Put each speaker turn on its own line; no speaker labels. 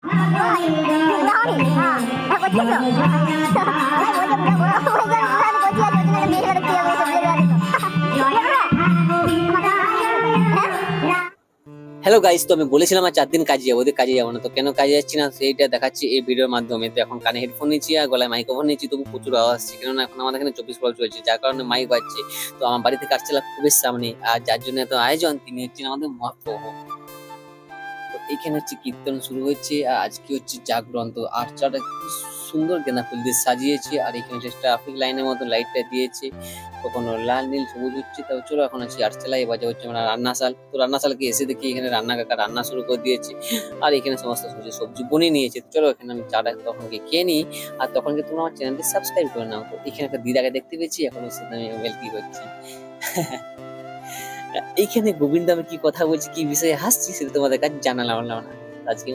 Hello guys, তো আমি বলেছিলাম আর 4 দিন কাজে যাবো, ওদের কাজে যাবো না। তো কেন কাজে যাচ্ছি না সেইটা দেখাচ্ছি এই ভিডিওর মাধ্যমে। তো এখন কানে হেডফোন নিচ্ছি আর গলায় মাইক্রোফোন নিচ্ছি, তবু প্রচুর আওয়াজ আসছে, কেননা এখন আমাদের এখানে 24 ভোল্ট চলছে, যার কারণে মাইক বাজছে। তো আমার বাড়িতে কাঠচালা খুবই সামনে, আর যার জন্য এত আয়োজন, তিনি হচ্ছেন আমাদের মহাপ্রভু। তো এইখানে হচ্ছে কীর্তন শুরু হচ্ছে, আর আজকে হচ্ছে জাগরণ। তো আর্চাটা খুব সুন্দর গেঁদা ফুল দিয়ে সাজিয়েছে, আর এখানে হচ্ছে ট্রাফিক লাইনের মতো লাইটটা দিয়েছে, কখনো লাল নীল সবুজ হচ্ছে। তবে চলো এখন আছি আর্চেলাই, বাজে হচ্ছে আমরা রান্নাশাল। তো রান্নাশালকে এসে দেখি এখানে রান্না কাকা রান্না শুরু করে দিয়েছে, আর এখানে সমস্ত সবজি বনিয়ে নিয়েছে। তো চলো এখানে আমি চাটা তখন খেয়ে নিই, আর তখন কি তোমরা আমার চ্যানেলটি সাবস্ক্রাইব করে নাও। তো এখানে একটা দিদাকে দেখতে পেয়েছি, এখন ওর সাথে আমি ওয়েলকি করছি। এইখানে গোবিন্দ আমি কি কথা বলছি, কি বিষয়ে হাসছি, সেটা তোমাদের কাছে জানালাম না আজকে।